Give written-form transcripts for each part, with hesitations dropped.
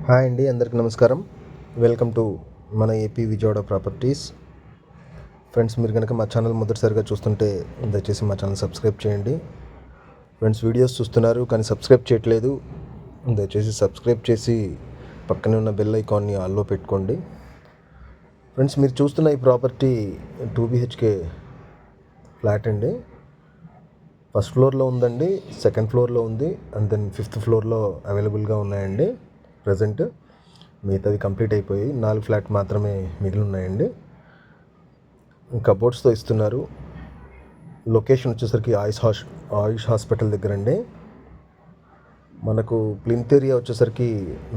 Hi అండి, అందరికీ నమస్కారం. వెల్కమ్ టు మన ఏపీ విజయవాడ ప్రాపర్టీస్. ఫ్రెండ్స్, మీరు కనుక మా ఛానల్ మొదటిసారిగా చూస్తుంటే దయచేసి మా ఛానల్ సబ్స్క్రైబ్ చేయండి. ఫ్రెండ్స్, వీడియోస్ చూస్తున్నారు కానీ సబ్స్క్రైబ్ చేయట్లేదు. దయచేసి సబ్స్క్రైబ్ చేసి పక్కనే ఉన్న బెల్ ఐకాన్ని ఆల్లో పెట్టుకోండి. ఫ్రెండ్స్, మీరు చూస్తున్న ఈ ప్రాపర్టీ 2 BHK ఫ్లాట్ అండి. ఫస్ట్ ఫ్లోర్లో ఉందండి, సెకండ్ ఫ్లోర్లో ఉంది, అండ్ దెన్ 5th ఫ్లోర్లో అవైలబుల్గా ఉన్నాయండి. ప్రజెంట్ మిగతావి కంప్లీట్ అయిపోయి 4 ఫ్లాట్ మాత్రమే మిగిలి ఉన్నాయండి. కబోర్డ్స్తో ఇస్తున్నారు. లొకేషన్ వచ్చేసరికి ఆయుష్ హాస్పిటల్ దగ్గర అండి. మనకు ప్లింత్ ఏరియా వచ్చేసరికి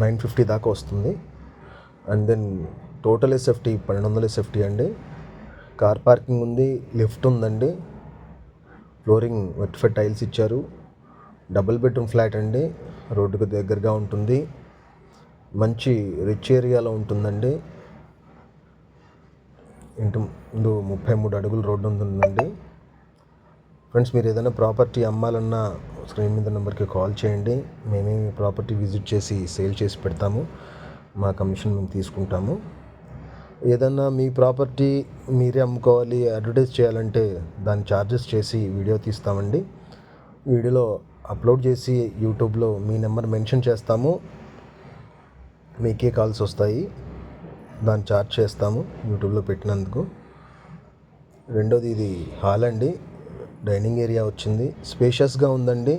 950 దాకా వస్తుంది. And then total SFT 1200 SFT అండి. కార్ పార్కింగ్ ఉంది, లిఫ్ట్ ఉందండి, ఫ్లోరింగ్ వెట్ఫెడ్ టైల్స్ ఇచ్చారు. డబుల్ బెడ్రూమ్ ఫ్లాట్ అండి, రోడ్డుకు దగ్గరగా ఉంటుంది, మంచి రిచ్ ఏరియాలో ఉంటుందండి. ఇంటి ముందు 33 అడుగుల రోడ్డు ఉంటుందండి. ఫ్రెండ్స్, మీరు ఏదైనా ప్రాపర్టీ అమ్మాలన్నా స్క్రీన్ మీద నెంబర్కి కాల్ చేయండి. మేమే మీ ప్రాపర్టీ విజిట్ చేసి సేల్ చేసి పెడతాము. మా కమిషన్ మేము తీసుకుంటాము. ఏదన్నా మీ ప్రాపర్టీ మీరే అమ్ముకోవాలి, అడ్వర్టైజ్ చేయాలంటే దాని ఛార్జెస్ చేసి వీడియో తీస్తామండి. వీడియోలో అప్లోడ్ చేసి యూట్యూబ్లో మీ నెంబర్ మెన్షన్ చేస్తాము. మీకే కాల్స్ వస్తాయి, దాన్ని ఛార్జ్ చేస్తాము యూట్యూబ్లో పెట్టినందుకు. రెండోది, ఇది హాల్ అండి, డైనింగ్ ఏరియా వచ్చింది, స్పేషియస్గా ఉందండి.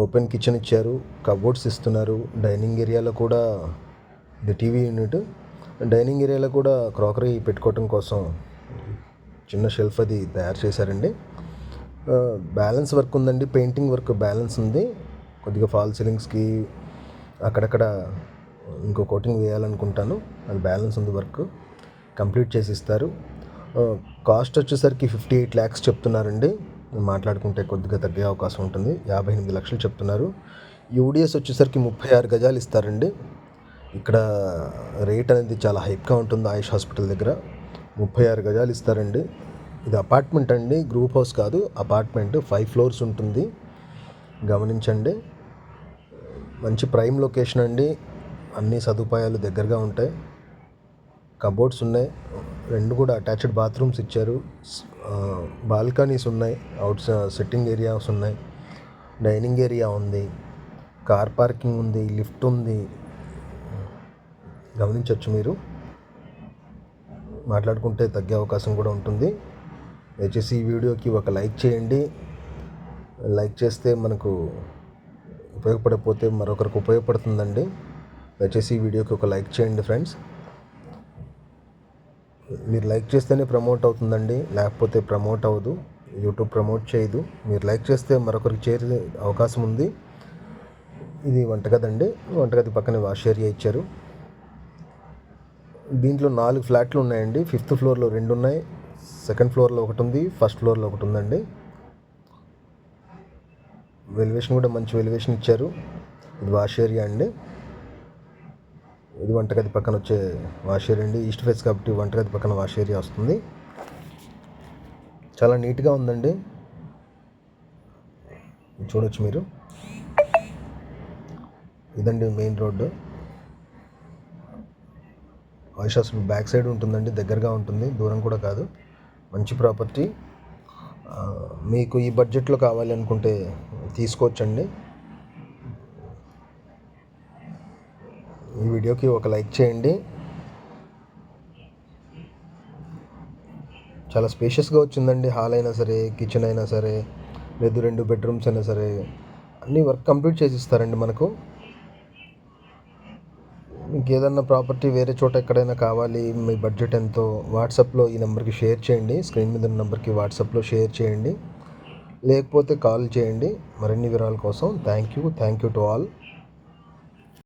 ఓపెన్ కిచెన్ ఇచ్చారు, కబోర్డ్స్ ఇస్తున్నారు. డైనింగ్ ఏరియాలో కూడా ఇది టీవీ యూనిట్. డైనింగ్ ఏరియాలో కూడా క్రాకరీ పెట్టుకోవటం కోసం చిన్న షెల్ఫ్ అది తయారు చేశారండి. బ్యాలెన్స్ వర్క్ ఉందండి, పెయింటింగ్ వర్క్ బ్యాలెన్స్ ఉంది. కొద్దిగా ఫాల్ సీలింగ్స్కి అక్కడక్కడ ఇంకో కోటింగ్ వేయాలనుకుంటాను, అది బ్యాలెన్స్ ఉంది. వర్క్ కంప్లీట్ చేసి ఇస్తారు. కాస్ట్ వచ్చేసరికి 58 lakhs చెప్తున్నారండి. మాట్లాడుకుంటే కొద్దిగా తగ్గే అవకాశం ఉంటుంది. 58 లక్షలు చెప్తున్నారు. యూడిఎస్ వచ్చేసరికి 36 గజాలు ఇస్తారండి. ఇక్కడ రేట్ అనేది చాలా హైప్గా ఉంటుంది. ఆయుష్ హాస్పిటల్ దగ్గర 36 గజాలు ఇస్తారండి. ఇది అపార్ట్మెంట్ అండి, గ్రూప్ హౌస్ కాదు, అపార్ట్మెంట్. 5 floors ఉంటుంది, గమనించండి. మంచి ప్రైమ్ లొకేషన్ అండి, అన్ని సదుపాయాలు దగ్గరగా ఉంటాయి. కబోర్డ్స్ ఉన్నాయి, 2 కూడా అటాచ్డ్ బాత్రూమ్స్ ఇచ్చారు. బాల్కనీస్ ఉన్నాయి, అవుట్ సిట్టింగ్ ఏరియాస్ ఉన్నాయి, డైనింగ్ ఏరియా ఉంది, కార్ పార్కింగ్ ఉంది, లిఫ్ట్ ఉంది. గమనించవచ్చు మీరు. మాట్లాడుకుంటే తగ్గే అవకాశం కూడా ఉంటుంది. దయచేసి ఈ వీడియోకి ఒక లైక్ చేయండి. లైక్ చేస్తే మనకు ఉపయోగపడకపోతే మరొకరికి ఉపయోగపడుతుందండి. దయచేసి ఈ వీడియోకి ఒక లైక్ చేయండి ఫ్రెండ్స్. మీరు లైక్ చేస్తేనే ప్రమోట్ అవుతుందండి, లేకపోతే ప్రమోట్ అవ్వదు, యూట్యూబ్ ప్రమోట్ చేయదు. మీరు లైక్ చేస్తే మరొకరికి చేరే అవకాశం ఉంది. ఇది వంటగది అండి, వంటగది పక్కనే వాష్ ఏరియా ఇచ్చారు. దీంట్లో 4 ఫ్లాట్లు ఉన్నాయండి. 5th ఫ్లోర్లో 2 ఉన్నాయి, సెకండ్ ఫ్లోర్లో ఒకటి ఉంది, ఫస్ట్ ఫ్లోర్లో ఒకటి ఉందండి. వెలివేషన్ కూడా మంచి వెలివేషన్ ఇచ్చారు. ఇది వాష్ ఏరియా అండి, ఇది వంటగది పక్కన వచ్చే వాష్ ఏరియా అండి. ఈస్ట్ ఫేస్ కాబట్టి వంటగది పక్కన వాష్ ఏరియా వస్తుంది. చాలా నీట్గా ఉందండి, చూడొచ్చు మీరు. ఇదండి మెయిన్ రోడ్డు. ఆయుష్ హాస్పిటల్ బ్యాక్ సైడ్ ఉంటుందండి, దగ్గరగా ఉంటుంది, దూరం కూడా కాదు. మంచి ప్రాపర్టీ. మీకు ఈ బడ్జెట్లో కావాలి అనుకుంటే తీసుకోవచ్చండి. ఈ వీడియోకి ఒక లైక్ చేయండి. చాలా స్పేషియస్గా వచ్చిందండి. హాల్ అయినా సరే, కిచెన్ అయినా సరే, లేదు 2 బెడ్రూమ్స్ అయినా సరే, అన్నీ వర్క్ కంప్లీట్ చేసి ఇస్తారండి మనకు. మీకు ఏదన్నా ప్రాపర్టీ వేరే చోట ఎక్కడైనా కావాలి, మీ బడ్జెట్ ఎంతో, వాట్సాప్లో ఈ నెంబర్కి షేర్ చేయండి. స్క్రీన్ మీద ఉన్న నెంబర్కి వాట్సాప్లో షేర్ చేయండి, లేకపోతే కాల్ చేయండి మరిన్ని వివరాల కోసం. Thank you to all.